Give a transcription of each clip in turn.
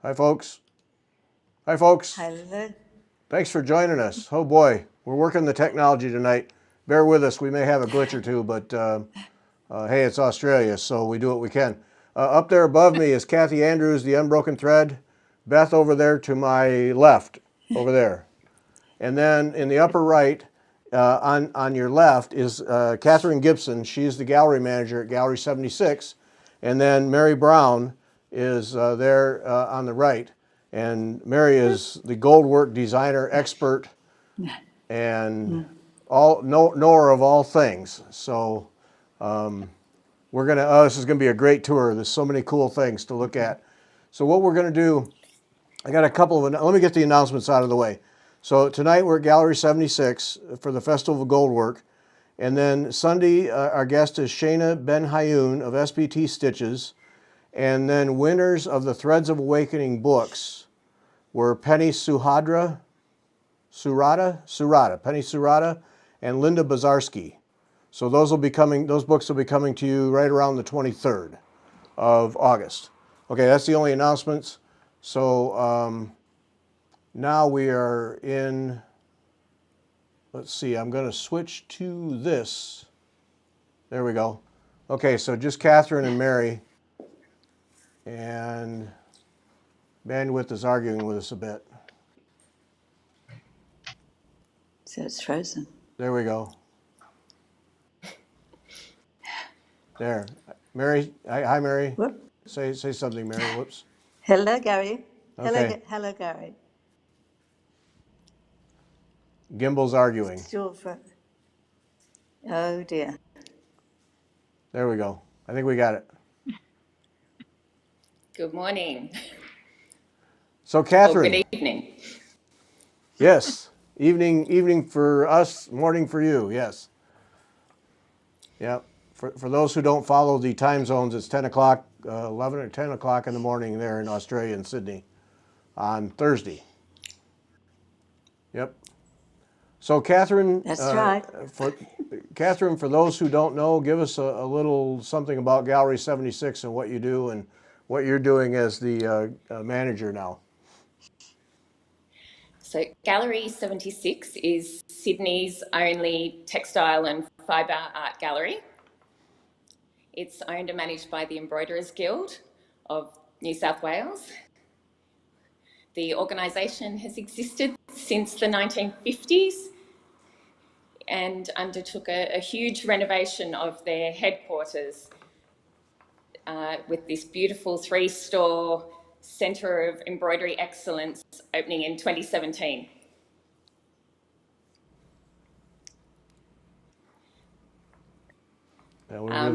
Hi, folks. Hi, folks. Hello. Thanks for joining us. Oh boy, we're working the technology tonight. Bear with us. We may have a glitch or two, but hey, it's Australia, so we do what we can. Up there above me is Kathy Andrews, the Unbroken Thread. Beth over there to my left, over there. And then in the upper right, on your left, is Catherine Gibson. She's the gallery manager at Gallery 76. And then Mary Brown is there on the right. And Mary is the goldwork designer expert and knower of all things. So this is gonna be a great tour. There's so many cool things to look at. So what we're gonna do, I got a couple of, let me get the announcements out of the way. So tonight we're at Gallery 76 for the Festival of Goldwork. And then Sunday, our guest is Shana Ben-Hayoun of SBT Stitches. And then winners of the Threads of Awakening books were Penny Surata, and Linda Bazarski. So those books will be coming to you right around the 23rd of August. Okay, that's the only announcements. So now we are in, let's see, I'm going to switch to this. There we go. Okay, so just Catherine and Mary, and bandwidth is arguing with us a bit. So it's frozen. There we go. There. Mary, hi Mary. Whoop. Say something, Mary. Whoops. Hello, Gary. Okay. Hello, Gary. Gimbal's arguing. Still frozen. Oh dear. There we go. I think we got it. Good morning. So Catherine. Or good evening. Yes. Evening for us, morning for you. Yes. Yeah. For those who don't follow the time zones, it's 10 o'clock, 11 or 10 o'clock in the morning there in Australia and Sydney on Thursday. Yep. So Catherine, That's right. Catherine, for those who don't know, give us a little something about Gallery 76 and what you do and what you're doing as the manager now. So Gallery 76 is Sydney's only textile and fibre art gallery. It's owned and managed by the Embroiderers Guild of New South Wales. The organisation has existed since the 1950s and undertook a huge renovation of their headquarters with this beautiful 3-store Centre of Embroidery Excellence opening in 2017.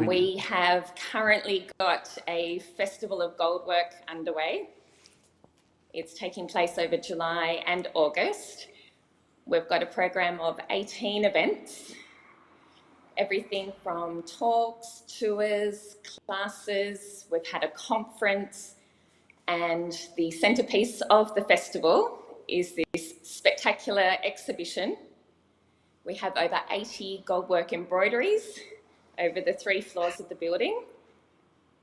We have currently got a Festival of Goldwork underway. It's taking place over July and August. We've got a program of 18 events, everything from talks, tours, classes. We've had a conference, and the centrepiece of the festival is this spectacular exhibition. We have over 80 goldwork embroideries over the 3 floors of the building.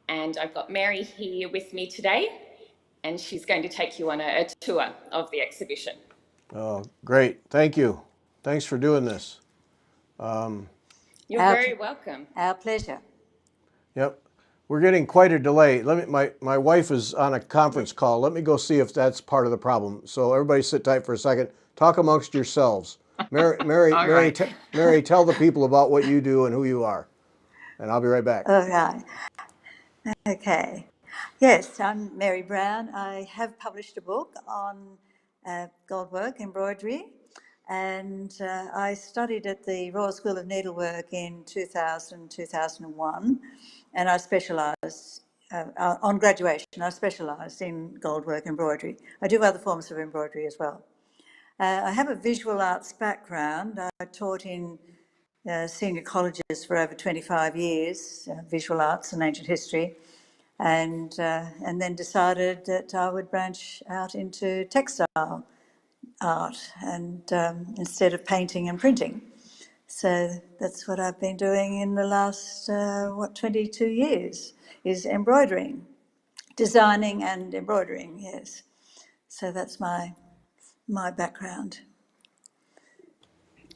And I've got Mary here with me today, and she's going to take you on a tour of the exhibition. Oh, great. Thank you. Thanks for doing this. You're very welcome. Our pleasure. Yep. We're getting quite a delay. My wife is on a conference call. Let me go see if that's part of the problem. So everybody sit tight for a second. Talk amongst yourselves. Mary, tell the people about what you do and who you are. And I'll be right back. All right. Okay. Yes, I'm Mary Brown. I have published a book on goldwork, embroidery, and I studied at the Royal School of Needlework in 2000, 2001, and I specialised, on graduation, I specialised in goldwork embroidery. I do other forms of embroidery as well. I have a visual arts background. I taught in senior colleges for over 25 years, visual arts and ancient history, and then decided that I would branch out into textile art and instead of painting and printing. So that's what I've been doing in the last 22 years, is embroidering designing and embroidering, yes. So that's my background.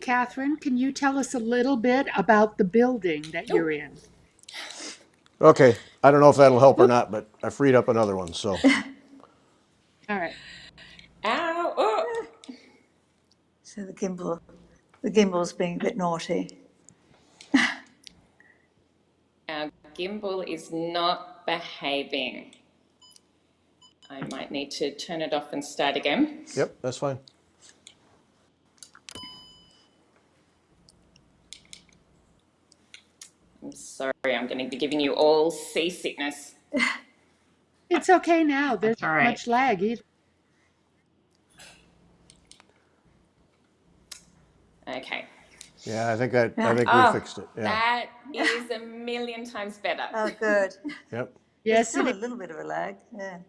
Catherine, can you tell us a little bit about the building that you're in? Okay, I don't know if that'll help or Oop. not, but I freed up another one, so. All right. Ow! Oh. So the gimbal's being a bit naughty. Our gimbal is not behaving. I might need to turn it off and start again. Yep, that's fine. I'm sorry, I'm going to be giving you all seasickness. It's okay now. There's That's all not right. much lag either. Okay. Yeah, I think we Oh, fixed it. Yeah. that is a million times better. Oh, good. Yep. There's Yes, still it a is. little bit of a lag, yeah.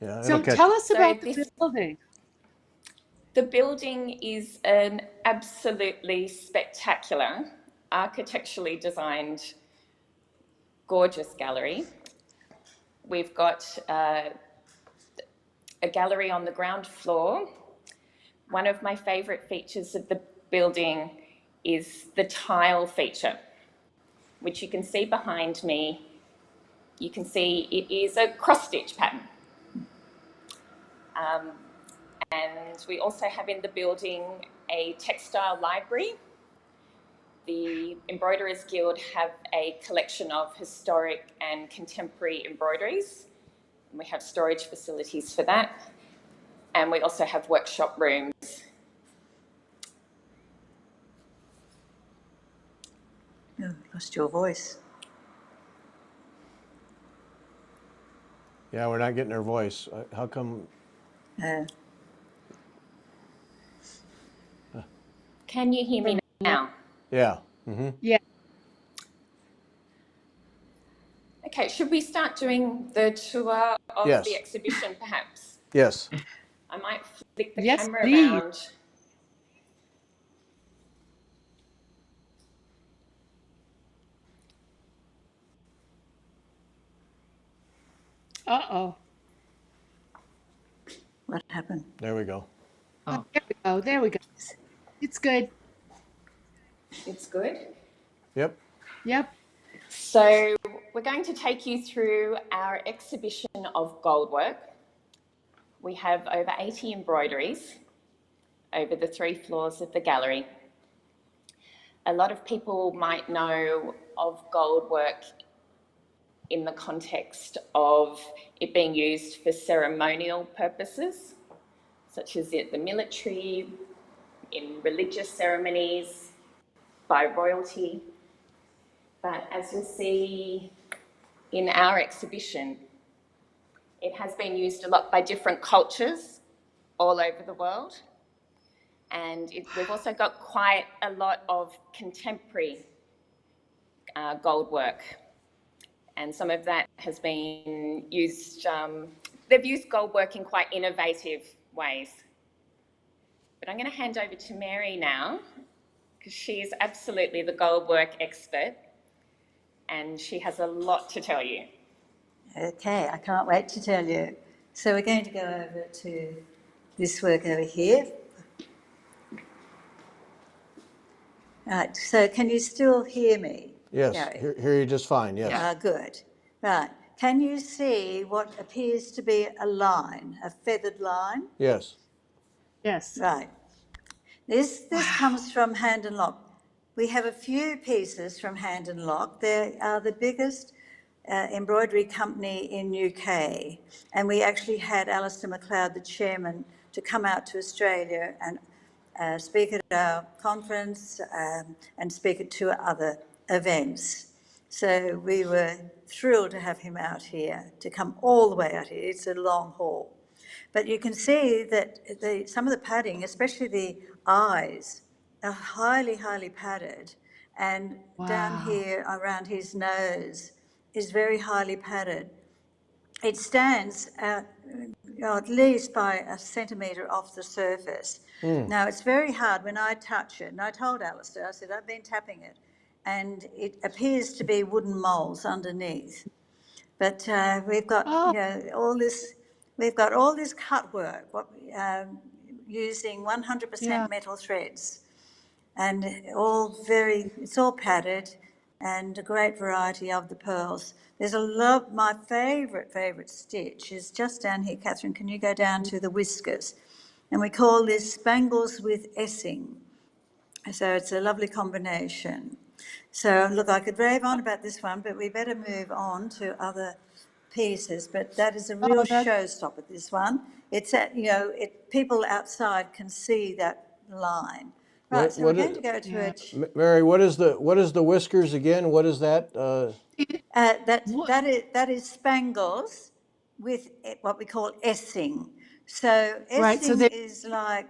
Yeah, it'll So catch. tell us So about the building. the building is an absolutely spectacular, architecturally designed, gorgeous gallery. We've got a gallery on the ground floor. One of my favourite features of the building is the tile feature, which you can see behind me. You can see it is a cross-stitch pattern. And we also have in the building a textile library. The Embroiderers Guild have a collection of historic and contemporary embroideries. And we have storage facilities for that. And we also have workshop rooms. Oh, lost your voice. Yeah, we're not getting her voice. How come? Can you hear me now? Yeah. Mm-hmm. Yeah. Okay, should we start doing the tour of Yes. the exhibition perhaps? Yes. I might flick the Yes, camera please. around. Uh-oh. What happened? There we go. Oh, there we go. There we go. It's good. It's good. Yep. Yep. So we're going to take you through our exhibition of goldwork. We have over 80 embroideries over the 3 floors of the gallery. A lot of people might know of goldwork in the context of it being used for ceremonial purposes, such as at the military, in religious ceremonies, by royalty. But as you'll see in our exhibition, it has been used a lot by different cultures all over the world. And we've also got quite a lot of contemporary gold work. And some of that has been used, they've used gold work in quite innovative ways. But I'm going to hand over to Mary now, because she is absolutely the gold work expert, and she has a lot to tell you. Okay, I can't wait to tell you. So we're going to go over to this work over here. Right, so can you still hear me? Yes. Gary? Hear you just fine. Yes. Good. Right. Can you see what appears to be a line, a feathered line? Yes. Yes. Right. This comes from Hand and Lock. We have a few pieces from Hand and Lock. They are the biggest embroidery company in UK, and we actually had Alistair McLeod, the chairman, to come out to Australia and speak at our conference and speak at 2 other events. So we were thrilled to have him out here, to come all the way out here. It's a long haul. But you can see that some of the padding, especially the eyes, are highly, highly padded. And down here around his nose is very highly padded. It stands at least by a centimetre off the surface. Now, it's very hard when I touch it. And I told Alistair, I said, I've been tapping it, and it appears to be wooden moulds underneath. But we've got, Oh, we've got all this cut work using yeah. 100% metal threads, and it's all padded, and a great variety of the pearls. There's a lot. My favourite stitch is just down here. Catherine, can you go down to the whiskers? And we call this spangles with Essing. So it's a lovely combination. So look, I could rave on about this one, but we better move on to other pieces. But that is a real Oh, that, showstopper, this one. It's people outside can see that line. Right, so we're going to go to yeah. Mary, what is the whiskers again? What is that? It, what, that is spangles with what we call Essing. So right. So Essing they, is like,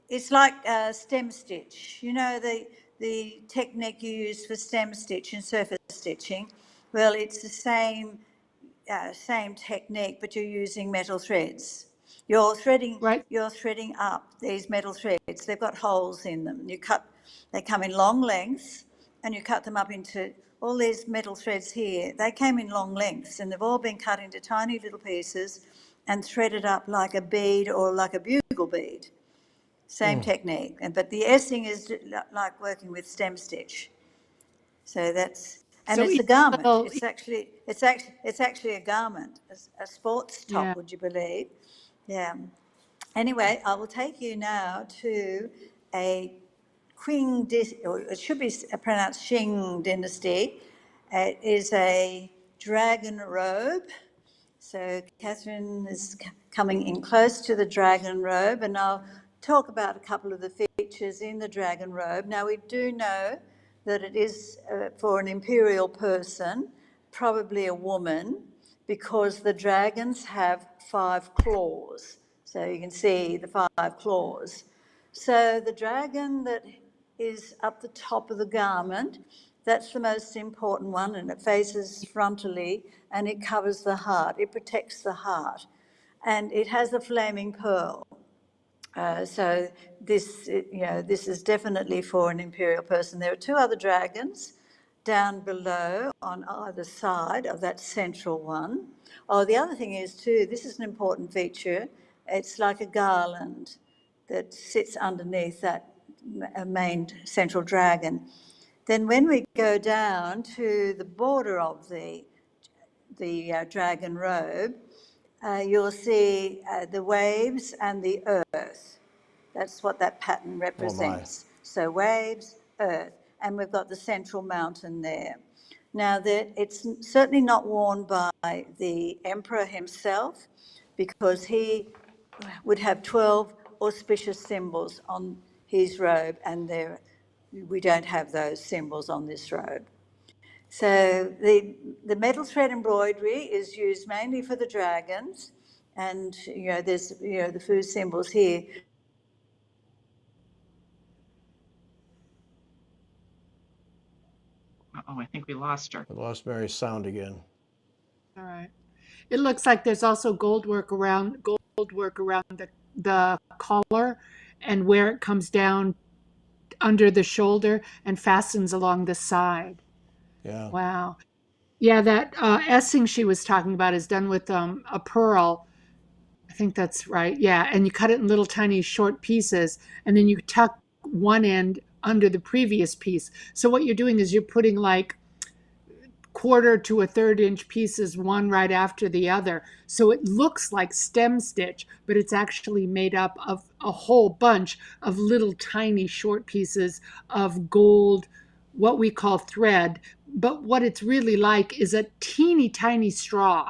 it's like stem stitch. You know the technique you use for stem stitch and surface stitching. Well, it's the same technique, but you're using metal threads. You're threading right. you're threading up these metal threads. They've got holes in them. They come in long lengths, and you cut them up into all these metal threads here. They came in long lengths, and they've all been cut into tiny little pieces and threaded up like a bead or like a bugle bead. Same technique, but the Essing is like working with stem stitch. So and So it's a each garment. little, It's actually a garment, a sports top. yeah. Would you believe? Yeah. Anyway, I will take you now to a or it should be pronounced Qing dynasty. It is a dragon robe. So Catherine is coming in close to the dragon robe, and I'll talk about a couple of the features in the dragon robe. Now, we do know that it is for an imperial person, probably a woman, because the dragons have 5 claws. So you can see the 5 claws. So the dragon that is up the top of the garment, that's the most important one, and it faces frontally and it covers the heart. It protects the heart, and it has a flaming pearl. So this is definitely for an imperial person. There are 2 other dragons down below on either side of that central one. Oh, the other thing is too, this is an important feature. It's like a garland that sits underneath that main central dragon. Then when we go down to the border of the dragon robe, you'll see the waves and the earth. That's what that pattern Oh my. represents. So waves, earth, and we've got the central mountain there. Now, it's certainly not worn by the emperor himself, because he would have 12 auspicious symbols on his robe, and we don't have those symbols on this robe. So the metal thread embroidery is used mainly for the dragons, and there's the food symbols here. Oh, I think we lost her. I lost Mary's sound again. All right. It looks like there's also gold work around the collar and where it comes down under the shoulder and fastens along the side. Yeah. Wow. Yeah, that essing she was talking about is done with a pearl. I think that's right. Yeah, and you cut it in little tiny short pieces, and then you tuck one end under the previous piece. So what you're doing is you're putting like quarter to a third inch pieces one right after the other. So it looks like stem stitch, but it's actually made up of a whole bunch of little tiny short pieces of gold, what we call thread. But what it's really like is a teeny tiny straw.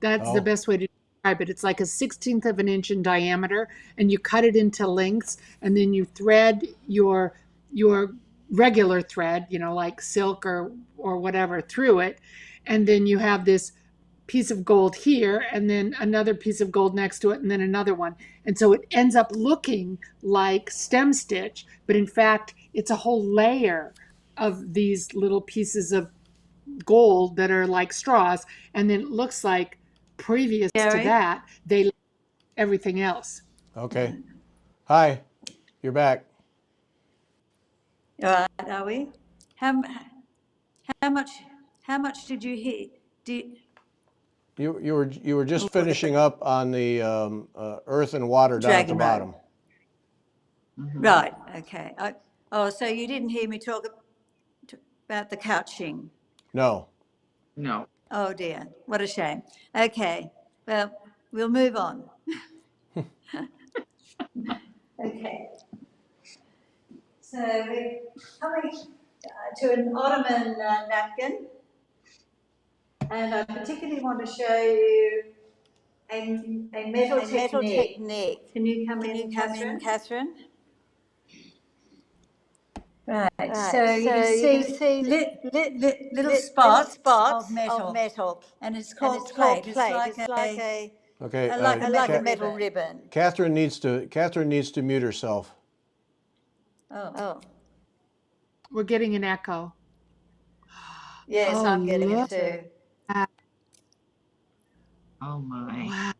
That's the Oh, best way to describe it. It's like a 16th of an inch in diameter, and you cut it into lengths, and then you thread your regular thread, like silk or whatever, through it, and then you have this piece of gold here, and then another piece of gold next to it, and then another one, and so it ends up looking like stem stitch, but in fact it's a whole layer of these little pieces of gold that are like straws, and then it looks like previous to Gary? that they everything else. okay. Hi, you're back. All right, are we? How, how much how much did you hear? You were just finishing up on the earth and water down at the Dragon bottom. Robe. Right, okay. So you didn't hear me talk about the couching? No. No. Oh dear, what a shame. Okay, well, we'll move on. Okay. So we're coming to an ottoman napkin, and I particularly want to show you a metal technique. Can you come in, Catherine? Right, so you can see little spots of metal, and it's called plate. It's like a Okay. metal ribbon. Catherine needs to mute herself. Oh, We're getting an echo. yes, Oh, I'm getting it look. too. Oh my.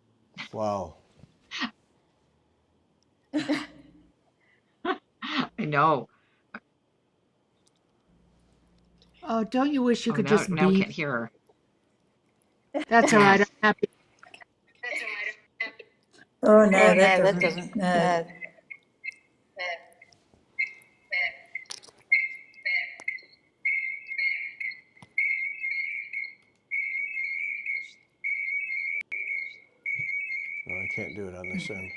Wow. Wow. I know. Oh, don't you wish you could now, just now we be? can't hear her. That's all right. I'm happy. Oh no, that doesn't. No. No, I can't do it on this end.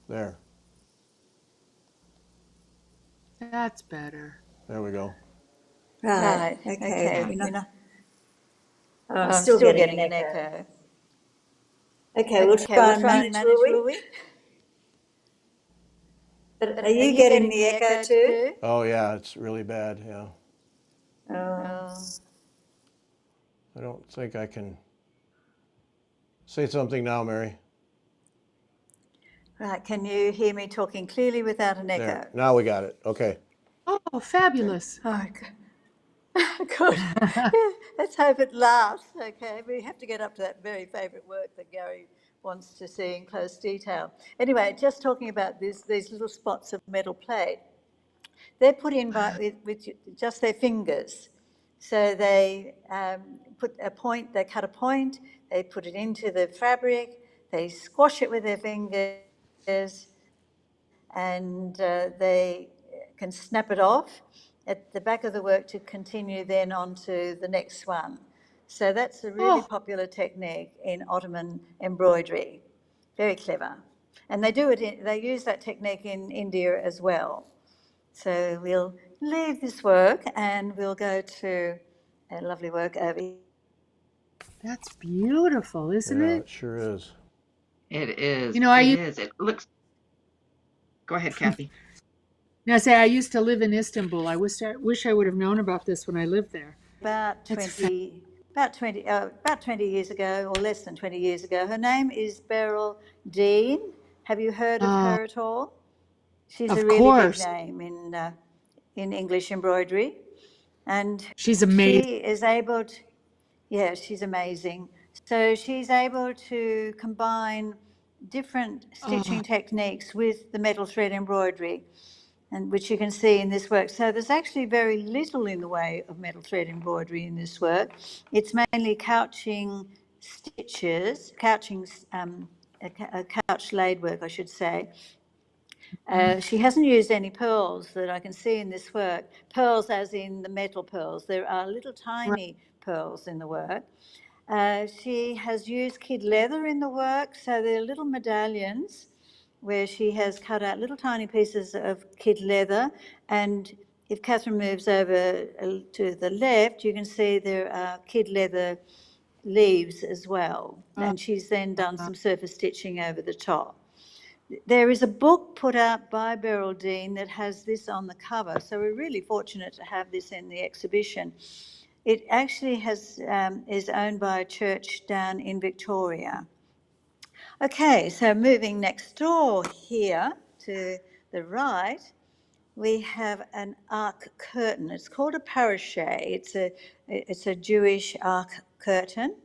There. That's better. There we go. Right. Okay. I'm still getting an echo. Okay, we'll try and manage, will we? But are you getting the echo too? Oh yeah, it's really bad. Yeah. Oh. I don't think I can say something now, Mary. Right. Can you hear me talking clearly without an echo? There. Now we got it. Okay. Oh, fabulous. Oh, good. Let's hope it lasts. Okay, we have to get up to that very favourite work that Gary wants to see in close detail. Anyway, just talking about these little spots of metal plate, they're put in with just their fingers. So they they cut a point, they put it into the fabric, they squash it with their fingers, and they can snap it off at the back of the work to continue then on to the next one. So that's a really popular technique in Ottoman embroidery. Very clever. And they use that technique in India as well. So we'll leave this work and we'll go to a lovely work over here. That's beautiful, isn't Yeah, it? it sure is. It is. You know, It looks. Go ahead, Kathy. Now, I used to live in Istanbul. I wish I would have known about this when I lived there. About 20 years ago, or less than 20 years ago. Her name is Beryl Dean. Have you heard of her at all? She's a really big name in English embroidery, and she's amazing. she is able to. Yeah, she's amazing. So she's able to combine different stitching techniques with the metal thread embroidery, and which you can see in this work. So there's actually very little in the way of metal thread embroidery in this work. It's mainly couching stitches, a couch laid work, I should say. She hasn't used any pearls that I can see in this work. Pearls as in the metal pearls. There are little tiny pearls in the work. She has used kid leather in the work, so there are little medallions where she has cut out little tiny pieces of kid leather. And if Catherine moves over to the left, you can see there are kid leather leaves as well. And she's then done some surface stitching over the top. There is a book put out by Beryl Dean that has this on the cover, so we're really fortunate to have this in the exhibition. It actually is owned by a church down in Victoria. Okay, so moving next door here to the right, we have an arc curtain. It's called a parochet. It's a Jewish arc curtain.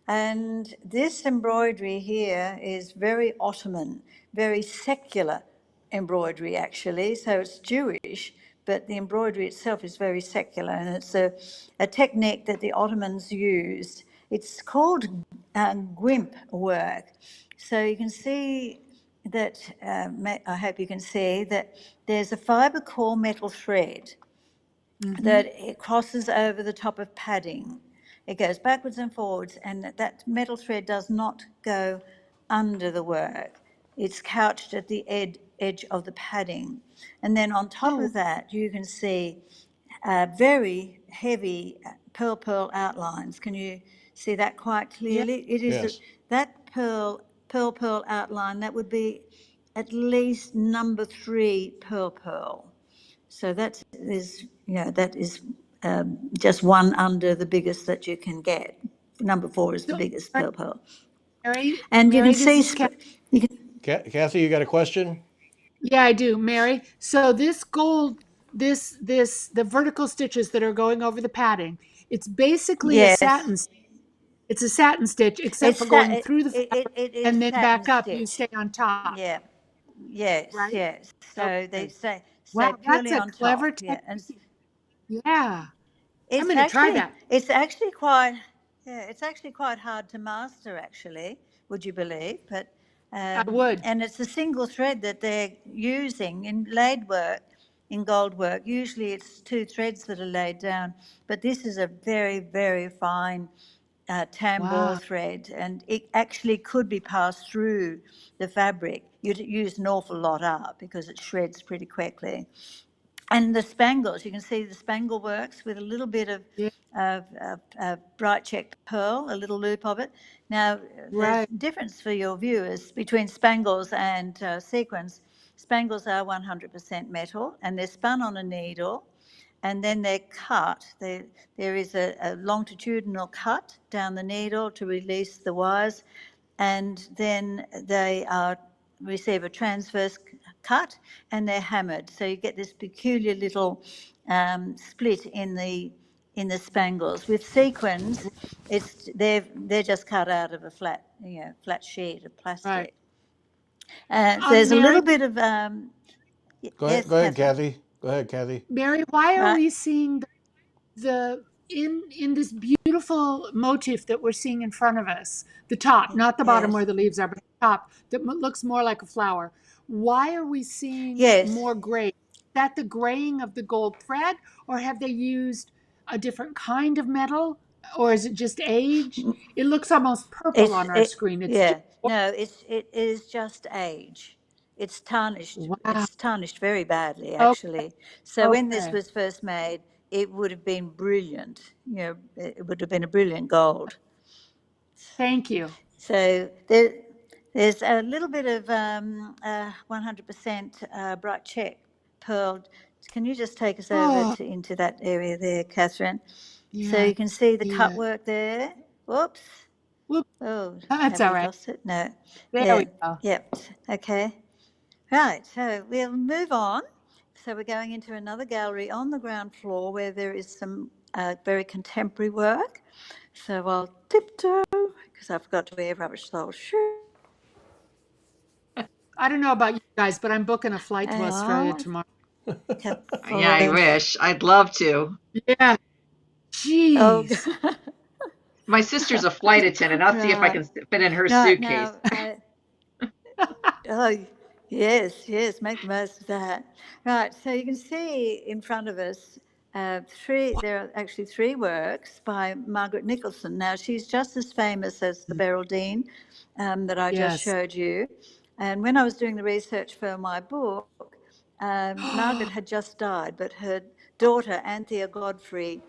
And this embroidery here is very Ottoman, very secular embroidery actually. So it's Jewish, but the embroidery itself is very secular, and it's a technique that the Ottomans used. It's called guimp work. So you can see that, I hope you can see that there's a fibre core metal thread that it crosses over the top of padding. It goes backwards and forwards, and that metal thread does not go under the work. It's couched at the edge of the padding. And then on top of that, you can see very heavy pearl outlines. Can you see that quite clearly? It is Yes. that pearl outline, that would be at least number 3 pearl. So that is just one under the biggest that you can get. Number 4 is the biggest pearl. Mary, And you Mary, can see, this is you can, Kathy, you got a question? Yeah, I do, Mary. So this gold, the vertical stitches that are going over the padding, it's basically a yes, satin. It's a satin stitch, except for it's that going through the fabric it is and then satin back up. You stitch. stay on top, Yeah, yes, right? yes. So they Okay. stay Wow, that's purely a on top. clever Yeah, and technique. Yeah, I'm it's going to try actually that. it's actually quite it's actually quite hard to master. Actually, would you believe? But I would. and it's a single thread that they're using in laid work, in gold work. Usually, it's 2 threads that are laid down, but this is a very, very fine tambour Wow. thread, and it actually could be passed through the fabric. You'd use an awful lot up because it shreds pretty quickly. And the spangles, you can see the spangle works with a little bit of Yeah, bright checked pearl, a little loop of it. Now, there's right. difference for your viewers between spangles and sequins. Spangles are 100% metal, and they're spun on a needle, and then they're cut. There is a longitudinal cut down the needle to release the wires, and then they receive a transverse cut, and they're hammered. So you get this peculiar little split in the spangles. With sequins, they're just cut out of a flat sheet of Right. plastic. There's a Mary, little bit of yes, Go ahead, Catherine. Kathy. Go ahead, Kathy. Mary, why are Right? we seeing the in this beautiful motif that we're seeing in front of us, the top, not the bottom where Yes. the leaves are, but the top that looks more like a flower? Why are we seeing Yes. more gray? Is that the graying of the gold thread, or have they used a different kind of metal, or is it just age? It looks almost purple on our screen. It's just No, it is just age. It's tarnished. wow. It's tarnished very badly, Okay, actually. So when this okay. was first made, it would have been brilliant. It would have been a brilliant gold. Thank you. So there's a little bit of 100% bright check pearl. Can you just take us over Oh, into that area there, Catherine? So yeah. you can see the cut Yeah. work there. Whoops. Whoop. Oh, That's have all we right. lost it? No. There we Yeah. go. Yep. Okay. Right. So we'll move on. So we're going into another gallery on the ground floor where there is some very contemporary work. So I'll tiptoe because I forgot to wear rubber sole shoes. I don't know about you guys, but I'm booking a flight to Australia And tomorrow. Yeah, I forward. wish. I'd love to. Yeah. Oh, Jeez. My sister's a flight attendant. I'll see if I right. can fit in her Right. suitcase. Now, oh, yes, yes, make the most of that. Right, so you can see in front of us there are actually 3 works by Margaret Nicholson. Now, she's just as famous as the Beryl Dean that I just Yes. showed you. And when I was doing the research for my book, Margaret had just died, but her daughter, Anthea Godfrey,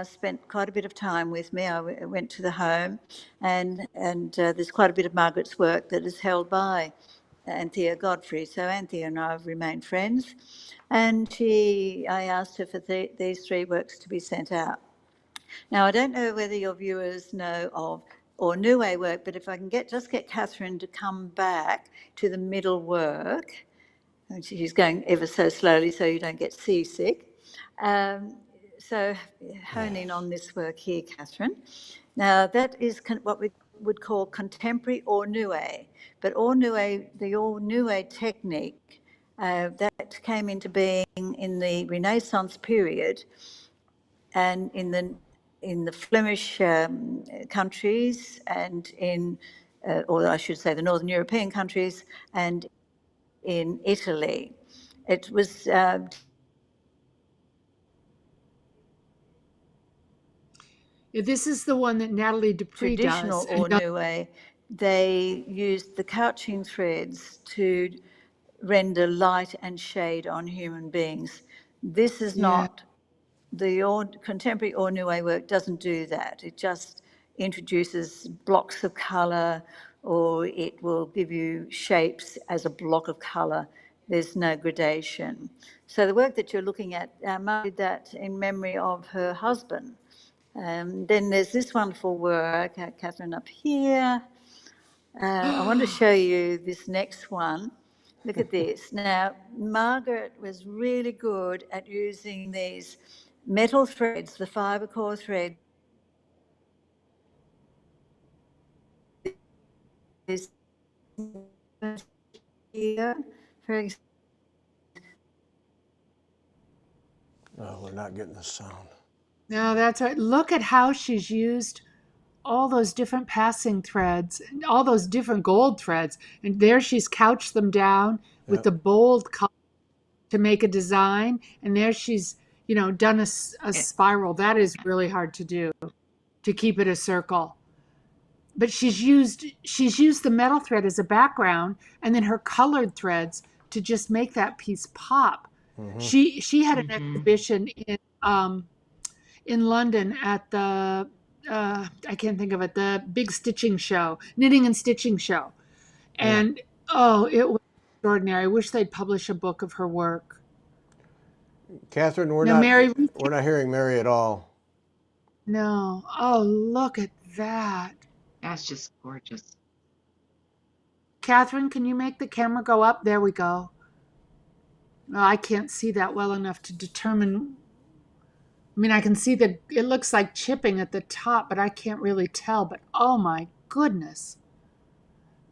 spent quite a bit of time with me. I went to the home, and there's quite a bit of Margaret's work that is held by Anthea Godfrey. So Anthea and I have remained friends, and I asked her for these 3 works to be sent out. Now, I don't know whether your viewers know of or Niue work, but if I can get Catherine to come back to the middle work. And she's going ever so slowly so you don't get seasick. So hone in on this work here, Catherine. Now, that is what we would call contemporary or Niue. But the or Niue technique, that that came into being in the Renaissance period, and in the Flemish countries, and or I should say the Northern European countries, and in Italy. It was This is the one that Natalie Dupree traditional does. or new way. They used the couching threads to render light and shade on human beings. This is not the contemporary or new way work doesn't do that. It just introduces blocks of colour, or it will give you shapes as a block of colour. There's no gradation. So the work that you're looking at, Mum did that in memory of her husband. Then there's this wonderful work, Catherine, up here. I want to show you this next one. Look at this. Now, Margaret was really good at using these metal threads, the fibre core thread. This here, for example. Oh, we're not getting the sound. No, that's right. Look at how she's used all those different passing threads, all those different gold threads. And there she's couched them down with the bold color to make a design. And there she's, done a spiral. That is really hard to do, to keep it a circle. But she's used the metal thread as a background, and then her colored threads to just make that piece pop. Mm-hmm. She had an exhibition in London at the I can't think of it, the big stitching show, knitting and stitching show. And it was extraordinary. I wish they'd publish a book of her work. Catherine, we're Now, not hearing Mary at all. No. Oh, look at that. That's just gorgeous. Catherine, can you make the camera go up? There we go. Oh, I can't see that well enough to determine. I mean, I can see that it looks like chipping at the top, but I can't really tell. But oh my goodness.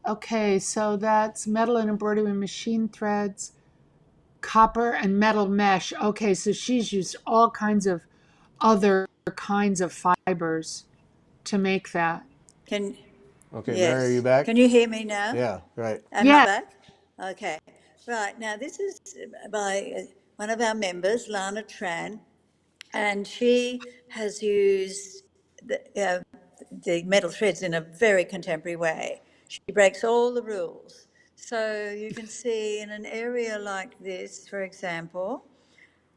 Okay, so that's metal and embroidery machine threads, copper and metal mesh. Okay, so she's used all kinds of other kinds of fibers to make that. Okay, Yes. Mary, are you back? Can you hear me now? Yeah, right. Am I back? Okay. Right, now this is by one of our members, Lana Tran, and she has used the metal threads in a very contemporary way. She breaks all the rules. So you can see in an area like this, for example,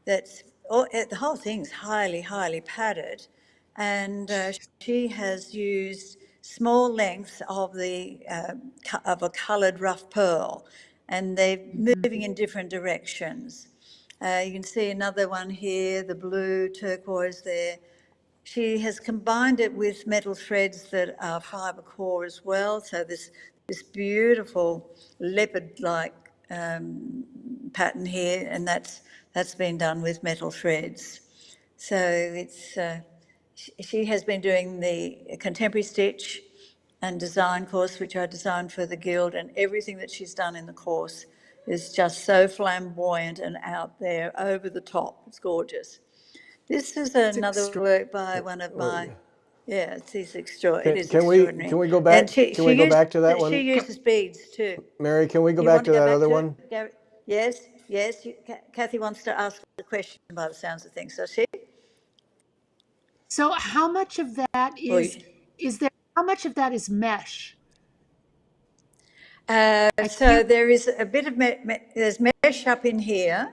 that's the whole thing's highly, highly padded, and she has used small lengths of a coloured rough pearl, and they're moving in different directions. You can see another one here, the blue turquoise there. She has combined it with metal threads that are fibre core as well, so this beautiful leopard-like pattern here, and that's been done with metal threads. So it's she has been doing the contemporary stitch and design course, which I designed for the Guild, and everything that she's done in the course is just so flamboyant and out there, over the top. It's gorgeous. This is another work by one of my. Yeah, it is extraordinary. Can we go back? Can we go back to that one? She uses beads too. Mary, can we go back to that other one? Yes. Kathy wants to ask a question by the sounds of things. Does she? So how much of that how much of that is mesh? So there is a bit of there's mesh up in here.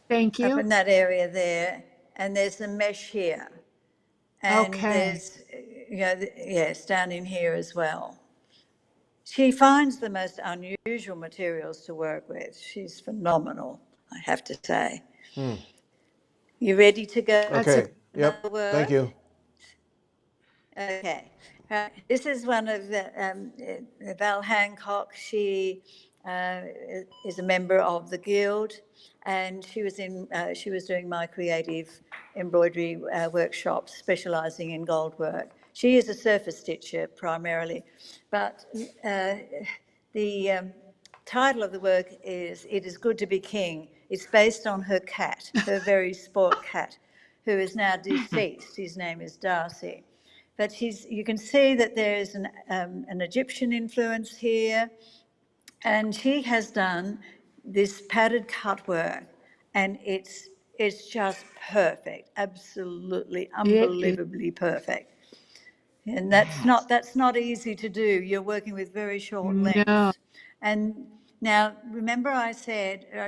Thank you. Up in that area there, and there's the mesh here. And there's, yes, down in here as well. She finds the most unusual materials to work with. She's phenomenal, I have to say. You ready to go? Okay, yep, thank you. Okay. This is one of Val Hancock. She is a member of the Guild, and she was doing my creative embroidery workshops, specialising in gold work. She is a surface stitcher primarily, but the title of the work is "It is Good to be King." It's based on her cat, her very spoilt cat, who is now deceased. His name is Darcy. But you can see that there is an Egyptian influence here, and she has done this padded cut work, and it's just perfect, absolutely, It is. unbelievably perfect. And that's not easy to do. You're working with very short No. lengths. And now, remember I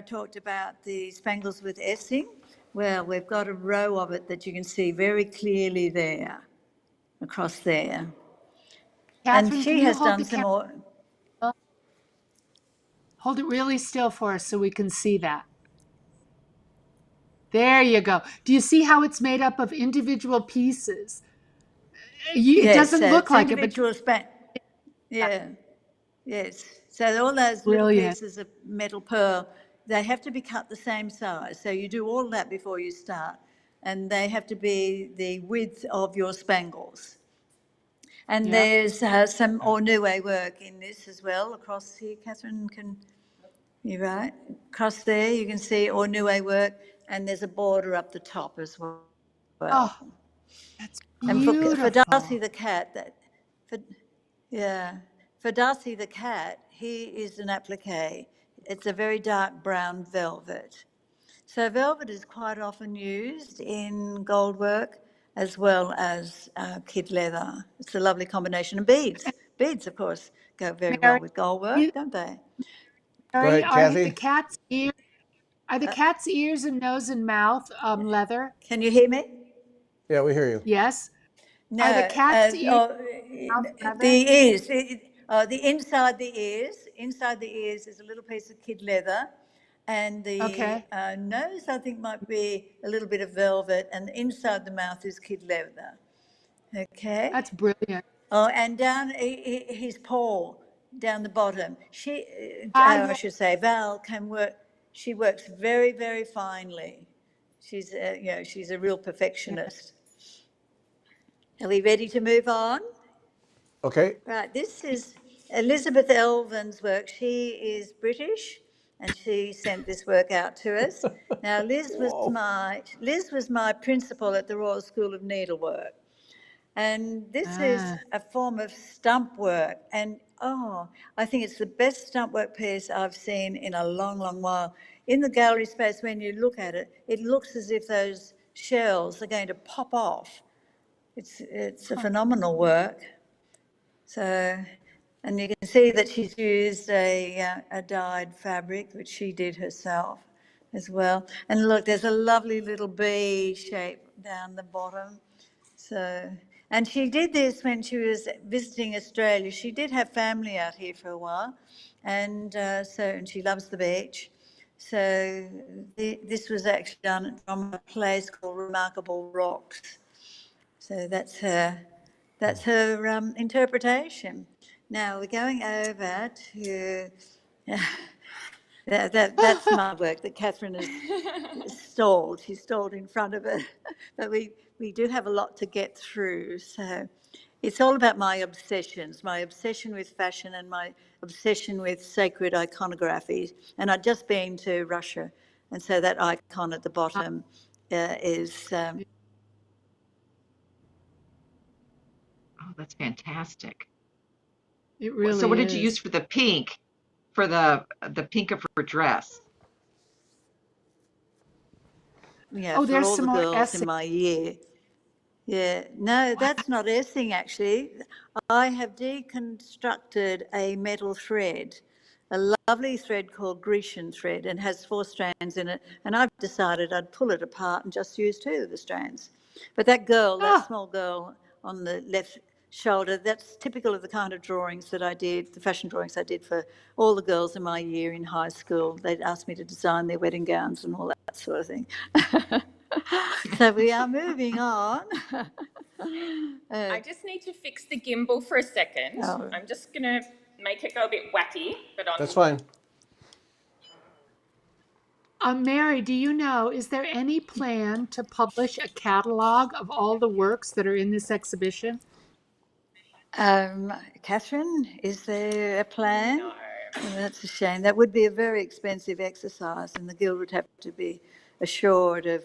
talked about the spangles with Essing? Well, we've got a row of it that you can see very clearly there, across there. And Catherine, can she you has hold done the some camera? more. Hold it really still for us so we can see that. There you go. Do you see how it's made up of individual pieces? It Yes, doesn't so look it's like it, but individual yeah, yes. So all those little brilliant. pieces of metal pearl, they have to be cut the same size. So you do all that before you start, and they have to be the width of your spangles. And Yep. there's some Ornue work in this as well, across here. Catherine, you're right. Across there, you can see Ornue work, and there's a border up the top as well. Oh, that's And for beautiful. Darcy the cat, for Darcy the cat, he is an applique. It's a very dark brown velvet. So velvet is quite often used in gold work as well as kid leather. It's a lovely combination. And beads. Beads, of course, go very well Mary, with gold work, you, don't they? Go Mary, ahead, are the Kathy. cat's ears? Are the cat's ears and nose and mouth leather? Can you hear me? Yeah, we hear you. Yes. No, Are the cat's ears and mouth leather? the ears, the inside the ears is a little piece of kid leather, and the Okay. nose I think might be a little bit of velvet, and inside the mouth is kid leather. Okay. That's brilliant. Oh, and down his paw, down the bottom. I Yeah. should say, Val can work. She works very, very finely. She's, she's a real perfectionist. Are we ready to move on? Okay. Right, this is Elizabeth Elvin's work. She is British, and she sent this work out to us. Now, Liz was my principal at the Royal School of Needlework, and this is a form of stump work. And I think it's the best stump work piece I've seen in a long, long while. In the gallery space, when you look at it, it looks as if those shells are going to pop off. It's a phenomenal work. So, and you can see that she's used a dyed fabric, which she did herself as well. And look, there's a lovely little bee shape down the bottom. So, and she did this when she was visiting Australia. She did have family out here for a while, and and she loves the beach. So this was actually done from a place called Remarkable Rocks. So that's her interpretation. Now we're going over to that's my work that Catherine has stalled. She stalled in front of it, but we do have a lot to get through. So it's all about my obsessions, my obsession with fashion and my obsession with sacred iconography. And I'd just been to Russia, and so that icon at the bottom is. Oh, that's fantastic. It really So what did you is. use for the pink, for the pink of her dress? Yeah, Oh, for there's all some the more girls in essays. my year. Yeah, no, that's not Essing actually. I have deconstructed a metal thread, a lovely thread called Grecian thread, and has 4 strands in it. And I've decided I'd pull it apart and just use 2 of the strands. But that small girl on the left shoulder, that's typical of the kind of drawings that I did, the fashion drawings I did for all the girls in my year in high school. They'd asked me to design their wedding gowns and all that sort of thing. So we are moving on. I just need to fix the gimbal for a second. Oh. I'm just going to make it go a bit wacky, but That's fine. Mary, do you know, is there any plan to publish a catalog of all the works that are in this exhibition? Catherine, is there a plan? No, Well, that's a shame. That would be a very expensive exercise, and the Guild would have to be assured of,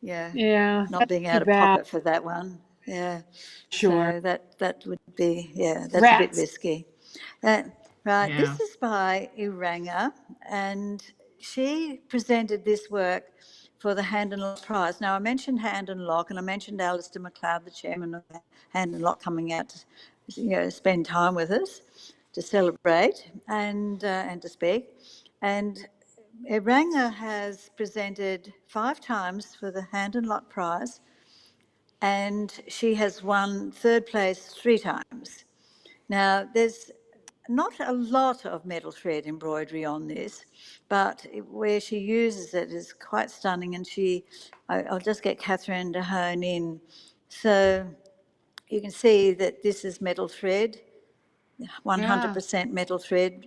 yeah, Yeah, not that's being too out of bad. pocket for that one. Yeah. Sure. So that would be, yeah, that's a bit Rats. risky. Right, Yeah. this is by Iranga, and she presented this work for the Hand and Lock Prize. Now, I mentioned Hand and Lock, and I mentioned Alistair McLeod, the chairman of Hand and Lock, coming out to spend time with us to celebrate and to speak. And Iranga has presented 5 times for the Hand and Lock Prize, and she has won 3rd place 3 times. Now, there's not a lot of metal thread embroidery on this, but where she uses it is quite stunning. And I'll just get Catherine to hone in. So you can see that this is metal thread, Yeah. 100% metal thread.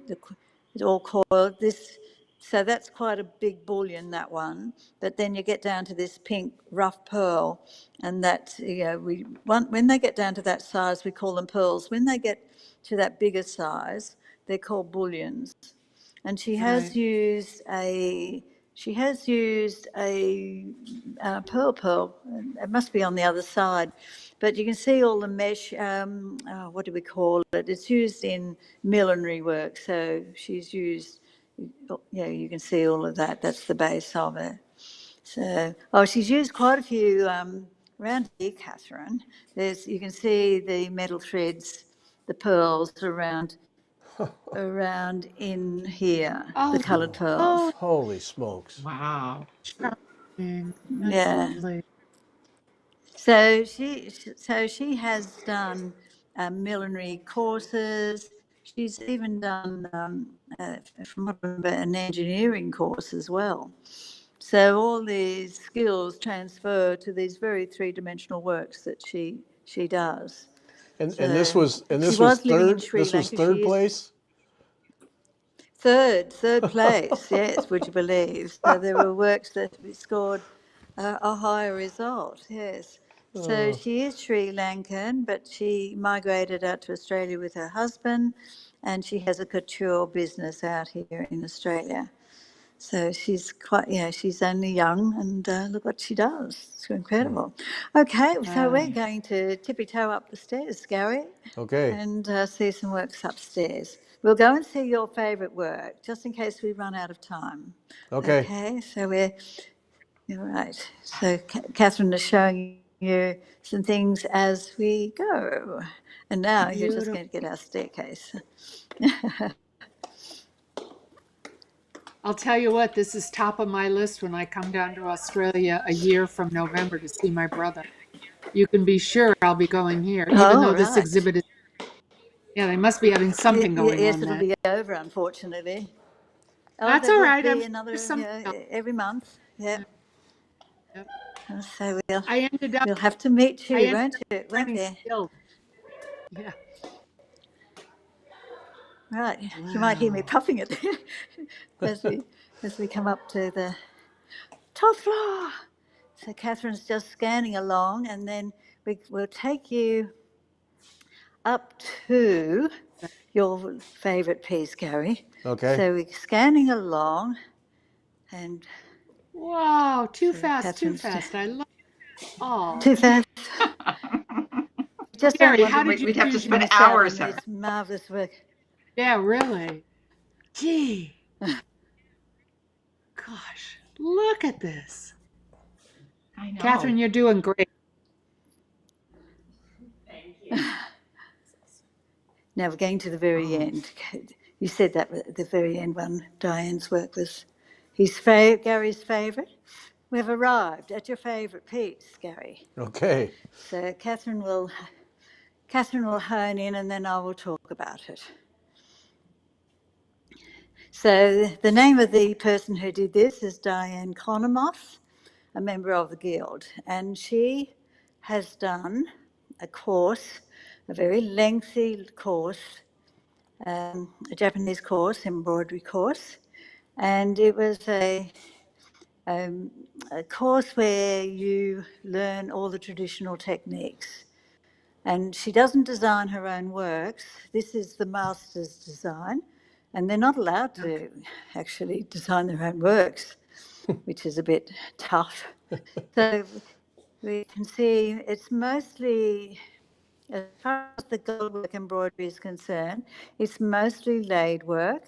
It's all coiled. So that's quite a big bullion, that one. But then you get down to this pink rough pearl, and that, when they get down to that size, we call them pearls. When they get to that bigger size, they're called bullions. And she has Right. used a pearl. It must be on the other side, but you can see all the mesh. What do we call it? It's used in millinery work. So she's used. You can see all of that. That's the base of it. So, she's used quite a few around here, Catherine. You can see the metal threads, the pearls around in here, the Oh, coloured oh, pearls. Holy smokes. Wow. charming. That's Yeah. lovely. So she has done millinery courses. She's even done, from what I remember, an engineering course as well. So all these skills transfer to these very 3-dimensional works that she does. And this So was she was living in Sri this was Lanka. third She is place? third place, yes, would you believe? So there were works that we scored a higher result, yes. So she is Sri Lankan, but she migrated out to Australia with her husband, and she has a couture business out here in Australia. So she's she's only young, and look what she does. It's incredible. Okay, so we're going to tippy toe up the stairs, Gary, Okay. and see some works upstairs. We'll go and see your favourite work, just in case we run out of time. Okay. Okay, so you're right. So Catherine is showing you some things as we go. And now you're just Beautiful. going to get our staircase. I'll tell you what, this is top of my list when I come down to Australia a year from November to see my brother. You can be sure I'll be going here, even Oh, though this right. exhibit is, yeah, they must be having something going Yes, on it'll then. be over, unfortunately. Oh, That's there all will right. I'm be sure another, there's something else. every month. Yep. Yep. So I ended up, we'll have to meet I too, ended won't up you? Won't learning we? skills. Yeah. Right. You might hear me Wow. puffing it as we come up to the top floor. So Catherine's just scanning along, and then we'll take you up to your favourite piece, Gary. Okay. So we're scanning along, and Wow. Too so fast, too Catherine's fast. I love all. too fast. Just don't Gary, want how to did you We'd have to choose your? spend miss out on hours there. this marvellous work. Yeah, really. Gee. Gosh, look at this. I know. Catherine, you're doing great. Now we're getting to the very end. You said that at the very end when Diane's work was Gary's favourite. We've arrived at your favourite piece, Gary. Okay. So Catherine will hone in, and then I will talk about it. So the name of the person who did this is Diane Conomoth, a member of the Guild, and she has done a course, a very lengthy course, a Japanese course, embroidery course, and it was a course where you learn all the traditional techniques. And she doesn't design her own works. This is the master's design, and they're not allowed to actually design their own works, which is a bit tough. So we can see it's mostly, as far as the goldwork embroidery is concerned, it's mostly laid work.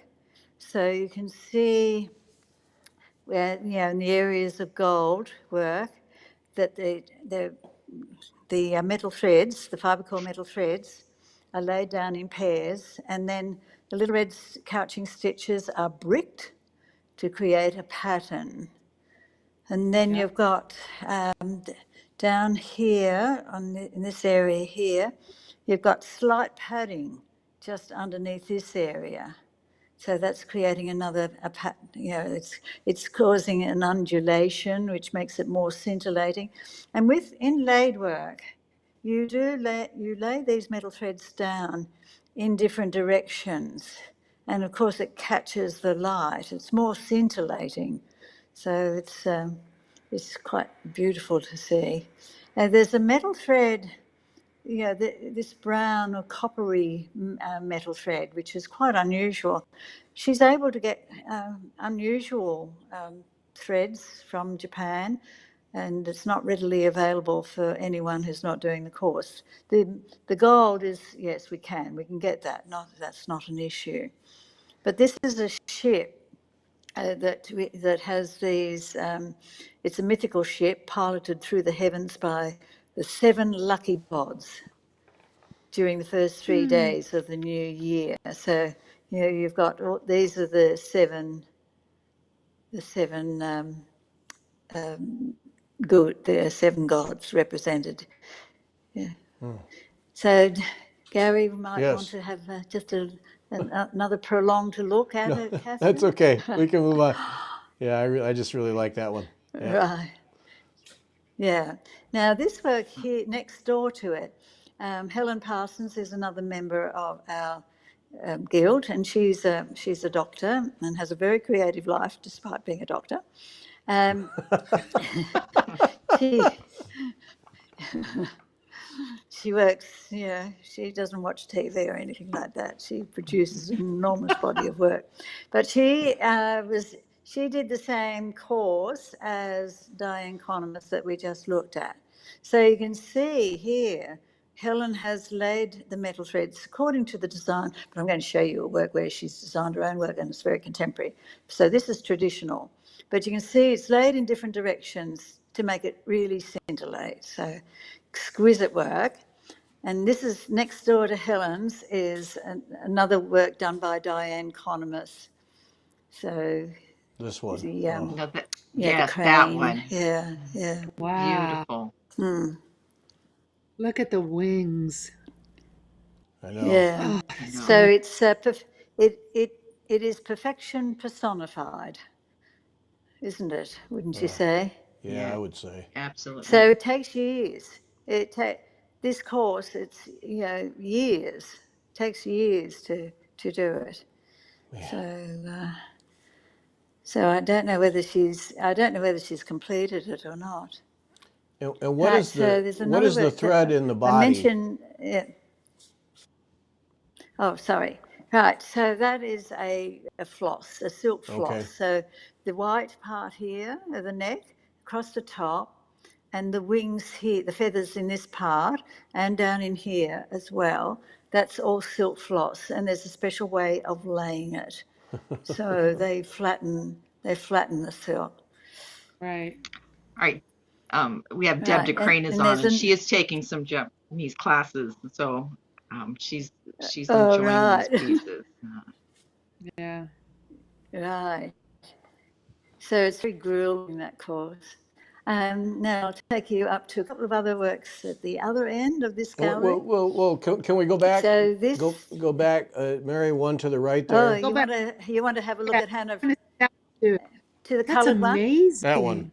So you can see where, in the areas of gold work, that the metal threads, the fibre core metal threads, are laid down in pairs, and then the little red couching stitches are bricked to create a pattern. And then you've got down here, in this area here, you've got slight padding just underneath this area. So that's creating another, it's causing an undulation, which makes it more scintillating. And with inlaid work, you lay these metal threads down in different directions. And of course it catches the light. It's more scintillating. So it's quite beautiful to see. There's a metal thread, this brown or coppery metal thread, which is quite unusual. She's able to get unusual threads from Japan, and it's not readily available for anyone who's not doing the course. The gold is, yes, we can get that. That's not an issue. But this is a ship that has these, it's a mythical ship piloted through the heavens by the 7 lucky gods during the first 3 days of the new year. So, you've got, these are the seven gods represented. Yeah. So, Gary might want to have just another prolonged look at it, Catherine. That's okay. We can move on. Yeah, I just really like that one. Yeah. Right. Yeah. Now, this work here, next door to it, Helen Parsons is another member of our guild, and she's a doctor and has a very creative life despite being a doctor. She works, she doesn't watch TV or anything like that. She produces an enormous body of work. But she did the same course as Diane Conomus that we just looked at. So you can see here, Helen has laid the metal threads according to the design, but I'm going to show you a work where she's designed her own work, and it's very contemporary. So this is traditional, but you can see it's laid in different directions to make it really scintillate. So exquisite work. And this is next door to Helen's is another work done by Diane Conomus. So this one. No, the yes, crane. that one. Yeah. Wow. Beautiful. Look at the wings. I know. Yeah. I know. So it's it is perfection personified, isn't it? Wouldn't you say? Yeah, I would say. Absolutely. So it takes years. This course, it's years. It takes years to do it. Yeah. So I don't know whether she's completed it or not. And what is the thread in the body? I mentioned. Oh, sorry. Right. So that is a floss, a silk floss. Okay. So the white part here of the neck, across the top, and the wings here, the feathers in this part, and down in here as well. That's all silk floss, and there's a special way of laying it. So they flatten the silk. Right. All right. We have Deb Right, DeCrane is and on, there's and she is taking some Japanese classes, so she's enjoying right. these pieces. Yeah. Right. So it's very grueling, that course. Now I'll take you up to a couple of other works at the other end of this gallery. Well, can we go back? So this. Go back, Mary, one to the right Oh, there. you want to have a look at Hannah to the That's coloured one? amazing. That one.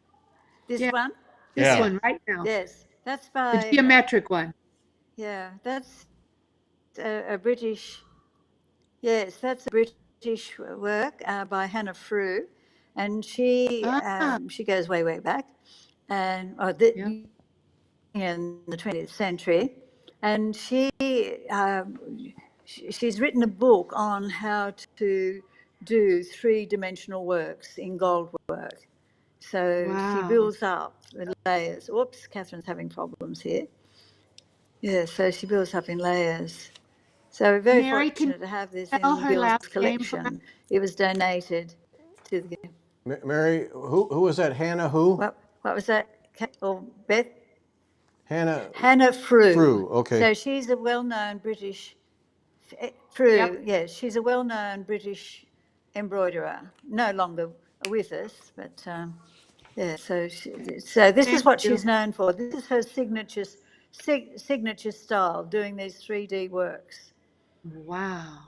This Yeah. one? This one right now. Yes, that's The by. geometric one. Yeah, that's a British. Yes, that's a British work by Hannah Frew, and she goes way back, and in the 20th century, and she she's written a book on how to do three-dimensional works in gold work. So she Wow. builds up the layers. Oops, Catherine's having problems here. Yeah, so she builds up in layers. So we're very Mary, can you fortunate to have this spell in the her last Guild's name for us? collection. It was donated to the Guild. Mary, who was that? Hannah who? What was that? Or Beth? Hannah Hannah Frew. Okay. So she's a well-known British, Yep. Frew, yes, she's a well-known British embroiderer, no longer with us, but yeah, so so this is Thank what you. she's known for. This is her signature style, doing these 3D works. Wow.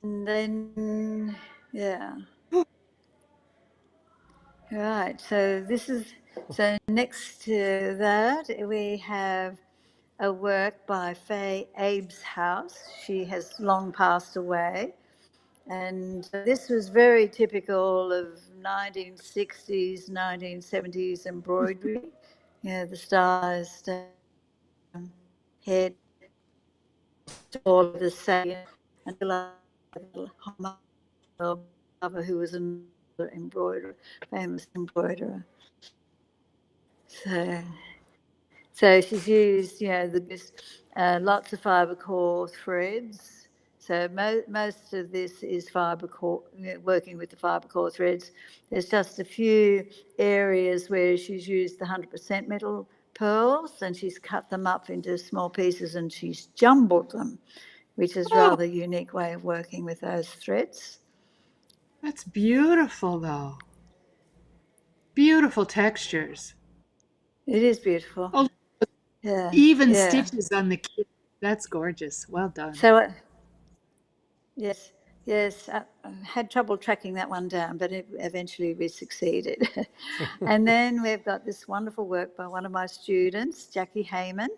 And then, yeah. Right, so next to that, we have a work by Faye Abeshouse. She has long passed away. And this was very typical of 1960s, 1970s embroidery. The stylized head, all of the same, until I who was another embroiderer, famous embroiderer. So she's used, lots of fibre core threads. So most of this is fibre core, working with the fibre core threads. There's just a few areas where she's used the 100% metal pearls, and she's cut them up into small pieces and she's jumbled them, which is rather a unique way of working with those threads. That's beautiful, though. Beautiful textures. It is beautiful. Oh, Yeah. even Yeah. stitches on the kit. That's gorgeous. Well done. So, yes, I had trouble tracking that one down, but eventually we succeeded. And then we've got this wonderful work by one of my students, Jackie Hayman.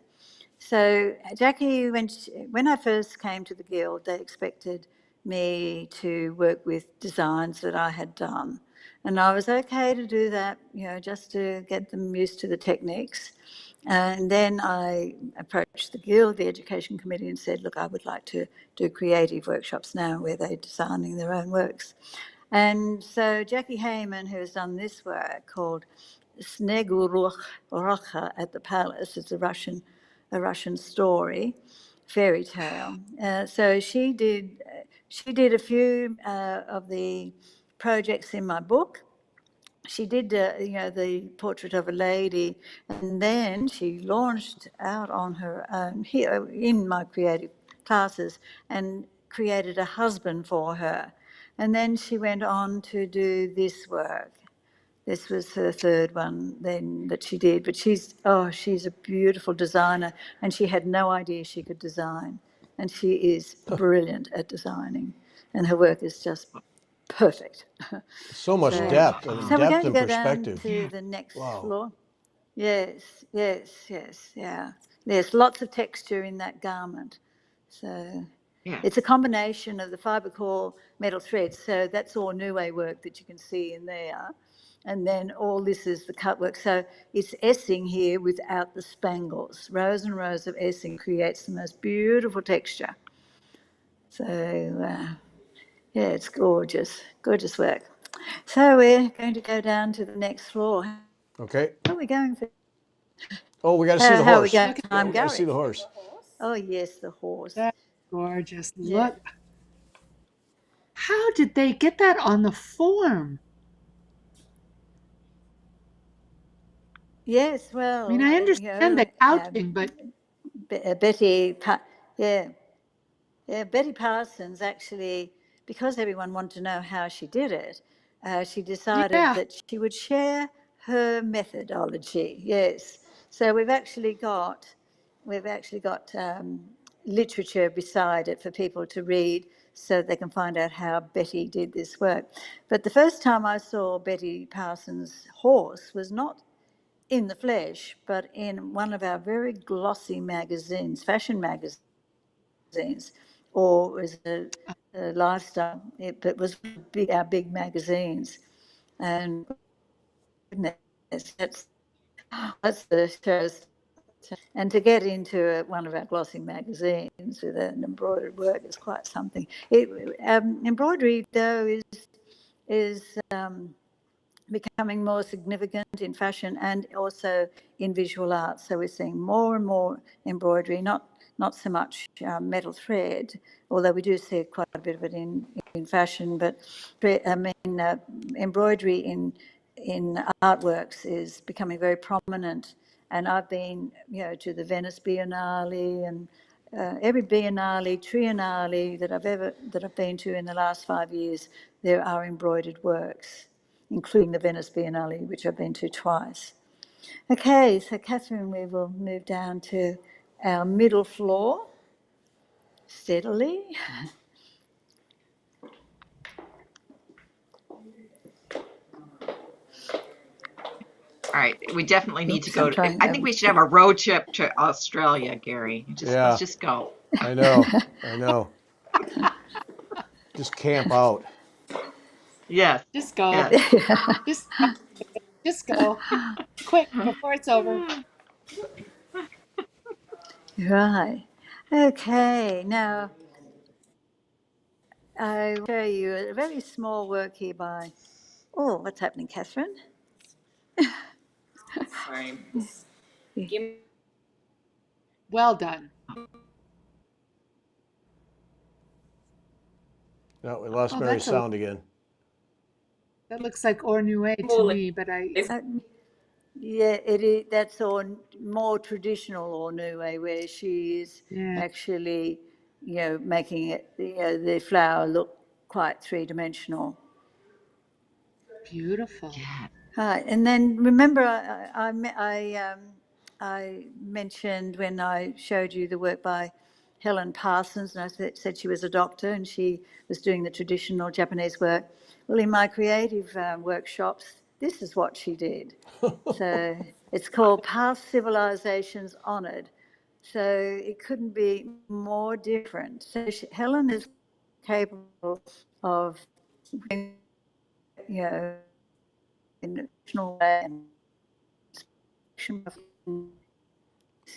So Jackie, when I first came to the Guild, they expected me to work with designs that I had done. And I was okay to do that, just to get them used to the techniques. And then I approached the Guild, the Education Committee, and said, look, I would like to do creative workshops now where they're designing their own works. And so Jackie Hayman, who has done this work called Snegurocha at the Palace, it's a Russian story, fairy tale. So she did a few of the projects in my book. She did, the portrait of a lady, and then she launched out on her own here in my creative classes and created a husband for her. And then she went on to do this work. This was her third one then that she did, but she's a beautiful designer, and she had no idea she could design, and she is brilliant at designing, and her work is just perfect. So much So- depth and So we're depth going to and go down perspective. to the next Wow. floor. Yes, yeah. There's lots of texture in that garment. So Yeah. it's a combination of the fibre core metal threads. So that's all Niue work that you can see in there. And then all this is the cut work. So it's essing here without the spangles. Rows and rows of essing creates the most beautiful texture. So yeah, it's gorgeous, gorgeous work. So we're going to go down to the next floor. Okay. How are we going for? Oh, we got to see the How are we horse. going? Yeah, we got to see the horse. Oh yes, the horse. That's gorgeous. Yeah. Look. How did they get that on the form? Yes, well. I mean, I understand the couching, but Betty, yeah, Betty Parsons actually, because everyone wanted to know how she did it, she decided Yeah. that she would share her methodology. Yes, so we've actually got literature beside it for people to read, so they can find out how Betty did this work. But the first time I saw Betty Parsons' horse was not in the flesh, but in one of our very glossy magazines, fashion magazines, or was a lifestyle, but was our big magazines. And goodness, that's the shows. And to get into one of our glossy magazines with an embroidered work is quite something. Embroidery, though, is becoming more significant in fashion and also in visual arts. So we're seeing more and more embroidery, not so much metal thread, although we do see quite a bit of it in fashion. But embroidery in artworks is becoming very prominent. And I've been, to the Venice Biennale and every Biennale, Triennale that I've been to in the last 5 years, there are embroidered works, including the Venice Biennale, which I've been to twice. Okay, so Catherine, we will move down to our middle floor steadily. All right, we definitely need to go. Oops, I think we should have a road trip to Australia, Gary. Let's just go. I know. Just camp out. Yes. Just go. Yes. Just go. Quick, before it's over. Right. Okay, now I will show you a very small work here by, what's happening, Catherine? Sorry. Well done. No, we lost Mary's sound again. That looks like Or Nuet to me, but Yeah, it is. That's more traditional or Nuet, where she is actually, making it the flower look quite three-dimensional. Beautiful. Yeah. Right, and then remember, I mentioned when I showed you the work by Helen Parsons, and I said she was a doctor and she was doing the traditional Japanese work. Well, in my creative workshops, this is what she did. So it's called Past Civilizations Honoured. So it couldn't be more different. So Helen is capable of, in a traditional way and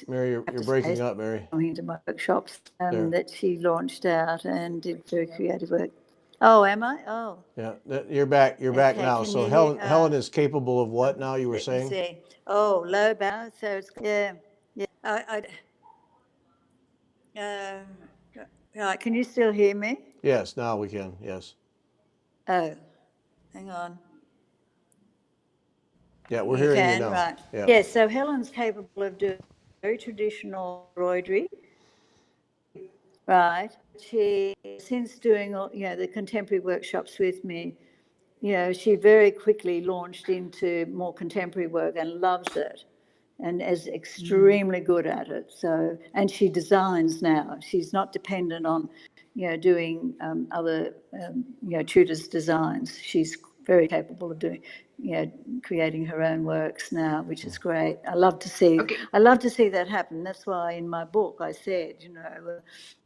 Mary, you're breaking up, Mary. Going to my workshops that she launched out and did very creative work. Oh, am I? Oh. Yeah, you're back. You're back now. So Helen is capable of what now? You were saying? See. Oh, low bow. So it's yeah. Right. Can you still hear me? Yes, now we can. Yes. Oh, hang on. Yeah, we're hearing you now. Right. Yeah. Yes. So Helen's capable of doing very traditional embroidery. Right. She, since doing the contemporary workshops with me, she very quickly launched into more contemporary work and loves it and is extremely good at it. So, and she designs now. She's not dependent on, doing other, tutors' designs. She's very capable of doing, creating her own works now, which is great. I love to see that happen. That's why in my book I said,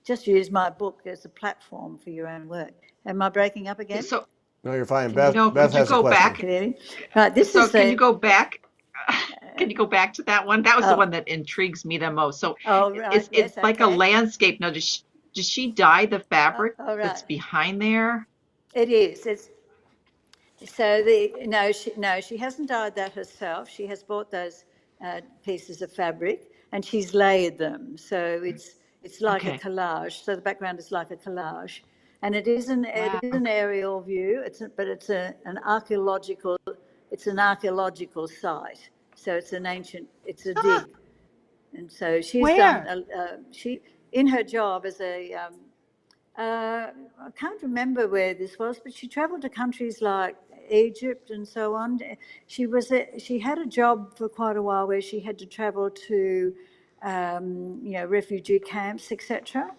just use my book as a platform for your own work. Am I breaking up again? So No, you're fine. Beth has a question. Clearly. Right. Can you go back? Can you go back to that one? That was the one that intrigues me the most. So right. it's like a landscape. Now, does she dye the fabric that's right. behind there? It is. It's so she hasn't dyed that herself. She has bought those pieces of fabric and she's layered them. So it's like a collage. So the background is like a collage, and it is an aerial view. It's an archaeological. It's an archaeological site. So it's a dig. And so she's done, in her job as a, I can't remember where this was, but she travelled to countries like Egypt and so on. She had a job for quite a while where she had to travel to, refugee camps, etc.,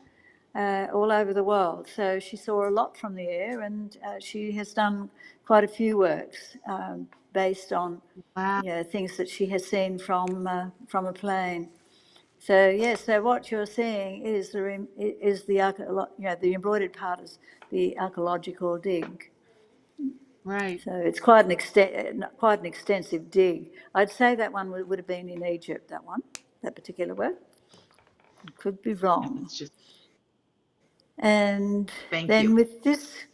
all over the world. So she saw a lot from the air, and she has done quite a few works based on things that she has seen from a plane. So so what you're seeing is the embroidered part is the archaeological dig. Right. So it's quite an extensive dig. I'd say that one would have been in Egypt. That one. that particular work. Could be wrong. It's just, And thank then you. with this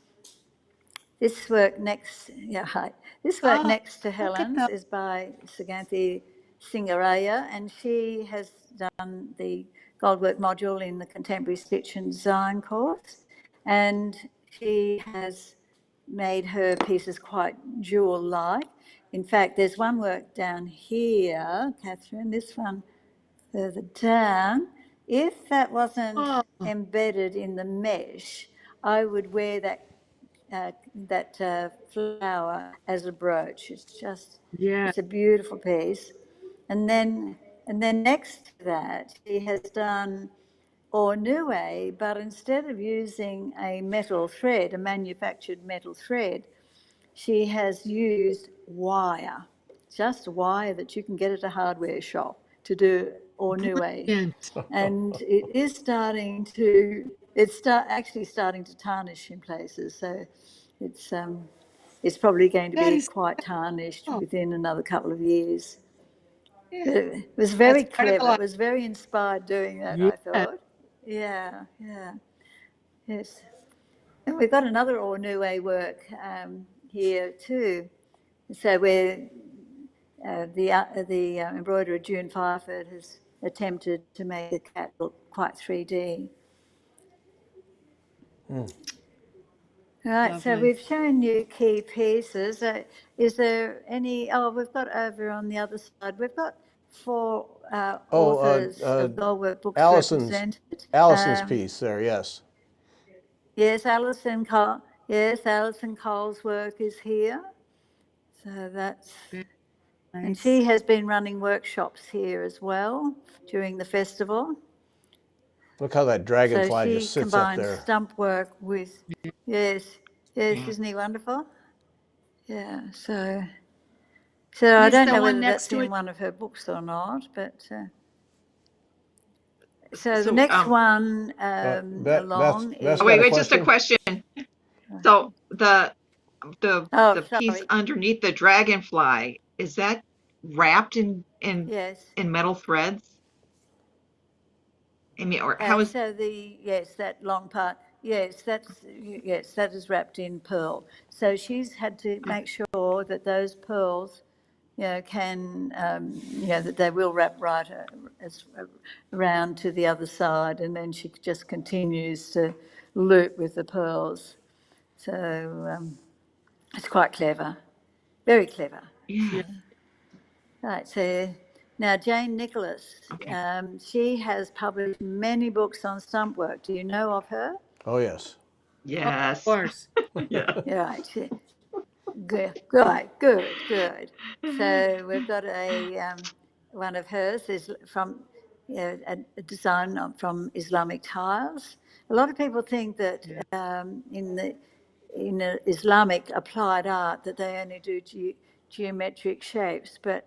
work next, yeah, hi. This work Oh, next to look at Helen's that. is by Suganthi Singaraya, and she has done the Goldwork module in the Contemporary Stitch and Design course, and she has made her pieces quite jewel-like. In fact, there's one work down here, Catherine, this one further down. If that wasn't Oh, embedded in the mesh, I would wear that flower as a brooch. yeah. It's a beautiful piece. And then next to that, she has done ornue, but instead of using a metal thread, a manufactured metal thread, she has used wire, just wire that you can get at a hardware shop to do ornue. Brilliant. And actually starting to tarnish in places. So it's probably going to That be is, quite tarnished oh, within another couple of years. yeah. But it was That's very incredible. clever. It was very inspired doing that, Yeah. I thought. Yeah, yes. And we've got another ornue work here too. So where the embroiderer June Fireford has attempted to make the cat look quite 3D. Right, so Lovely. we've shown you key pieces. Is there any? Oh, we've got over on the other side. We've got four authors of Goldwork books Allison's represented. piece there, yes. Yes, Alison Cole. Yes, Alison Cole's work is here. So that's, Very and nice. she has been running workshops here as well during the festival. Look how that So dragonfly she just sits up combines there. stump work with, yes, Yeah. isn't he wonderful? Yeah, so And I is don't the know one whether next that's to in it? one of her books or not, but so the So, next one Beth's along oh, got a wait, just a question. question. So the oh, piece sorry, underneath the dragonfly, is that wrapped in yes. metal threads? I mean, or how is, So that long part, yes, that is wrapped in pearl. So she's had to make sure that those pearls, can, that they will wrap right around to the other side, and then she just continues to loop with the pearls. So it's quite clever, very clever. yeah, Right, so now Jane Nicholas, okay. she has published many books on stump work. Do you know of her? Oh, yes. Oh, of Yes. course. Yeah. Yeah, right. Good. So we've got one of hers is from a design from Islamic tiles. A lot of people think that in Islamic applied art that they only do geometric shapes, but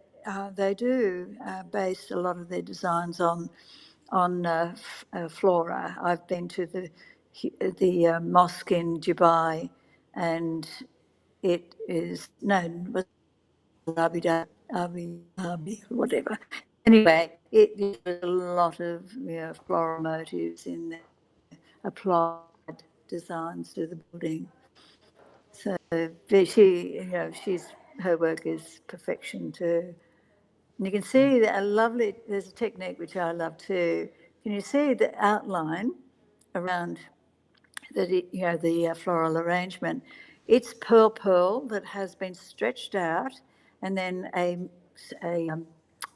they do base a lot of their designs on flora. I've been to the mosque in Dubai, and it is known as whatever. Anyway, it has a lot of floral motifs in there, applied designs to the building. So her work is perfection too. And you can see that there's a technique which I love too. Can you see the outline around the floral arrangement? It's pearl that has been stretched out, and then a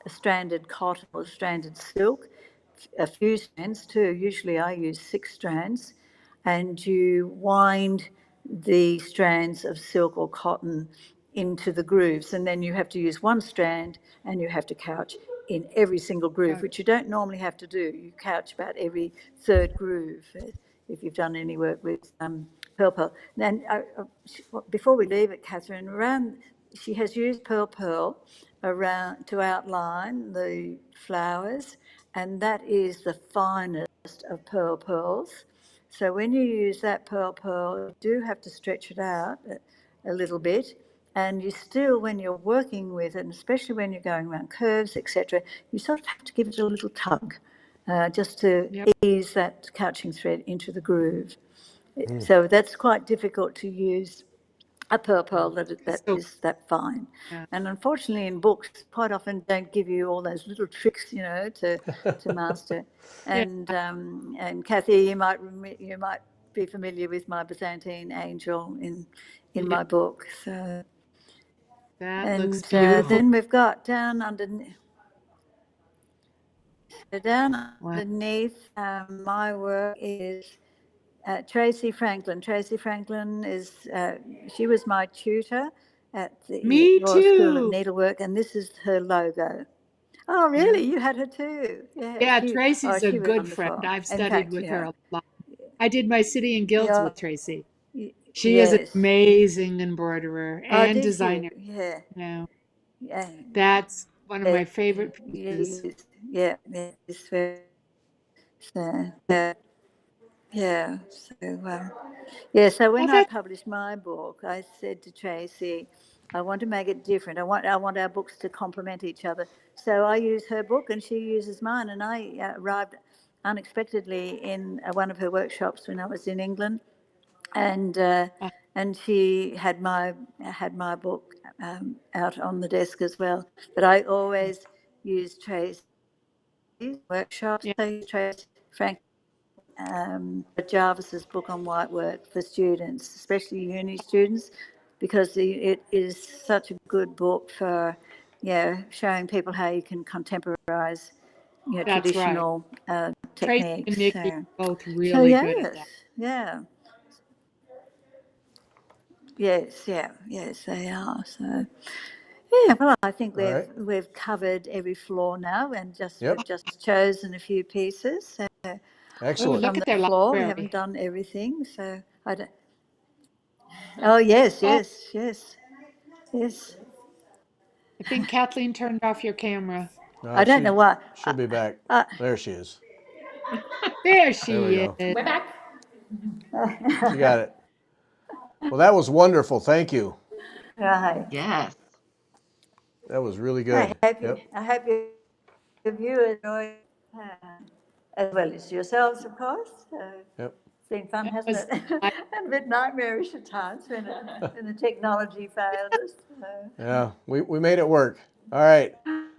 stranded cotton or stranded silk, a few strands too. Usually I use 6 strands, and you wind the strands of silk or cotton into the grooves, and then you have to use 1 strand and you have to couch in every single groove, which you don't normally have to do. You couch about every 3rd groove if you've done any work with pearl. Then before we leave it, Catherine, she has used pearl around to outline the flowers, and that is the finest of pearls. So when you use that pearl, you do have to stretch it out a little bit, And you still, when you're working with it, and especially when you're going around curves, etc., you sort of have to give it a little tug, just to Yep. ease that couching thread into the groove. So that's quite difficult to use a pearl that So, is that fine. yeah. And unfortunately, in books, quite often don't give you all those little tricks, to master. Yeah. And Kathy, you might be familiar with my Byzantine angel in Yeah. my book. So, That and looks beautiful. then we've got down Wow. underneath my work is Tracy Franklin. Tracy Franklin is, she was my tutor at the Me Royal School of too. Needlework, and this is her logo. Oh, really? You had her too? Yeah, Yeah, she Tracy's a was good friend. wonderful. I've In studied fact, with her a lot. I did my city and guilds yeah, with Tracy. She is an yes. amazing embroiderer Oh, and did designer. you? Yeah, Yeah, yeah, that's one of yeah, my favorite pieces. yes, yeah, yeah. It's very, so, yeah. So, yeah, so Oh, when I that published my book, I said to Tracy, I want to make it different. I want our books to complement each other. So I use her book and she uses mine. And I arrived unexpectedly in one of her workshops when I was in England, and uh, she had my book out on the desk as well. But I always use Tracy's workshops. yeah, I use Tracy Frank Jarvis's book on white work for students, especially uni students, because it is such a good book for, showing people how you can contemporize, that's right. traditional Tracy and techniques. Nikki So, are both really good at that. yeah, yes, they are. So, yeah, well, I think All right. we've covered every floor now, and we've Yep. just chosen a few pieces. So Oh, Excellent. look from at the their floor, we haven't library. done everything. So I don't. Oh, yes, Oh, yes, yes, yes. I think Kathleen turned off your camera. I don't know why. She'll be back. Uh, There she is. There There we she go. is. We're back. She got it. Well, that was wonderful. Thank you. right. Yes. That was really good. Yep. I hope your viewers enjoy as well as yourselves, of course. Yep. It's been fun, That hasn't was, it? And a bit nightmarish at times when the technology failed us. Yeah. We made it work. All right.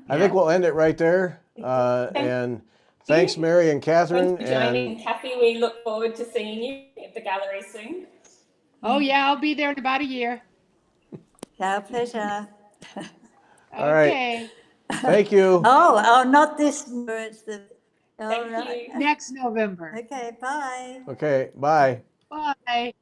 I think Yes. we'll end it right there. Thank And thanks, you. Mary and Thanks Catherine. for And joining. Kathy, we look forward to seeing you at the gallery soon. oh, yeah, I'll be there in about a year. Our pleasure. all right. Okay. Thank you. Oh, not this year. It's the. All Thank right. you. Next November. Okay, bye. Okay. Bye. Bye.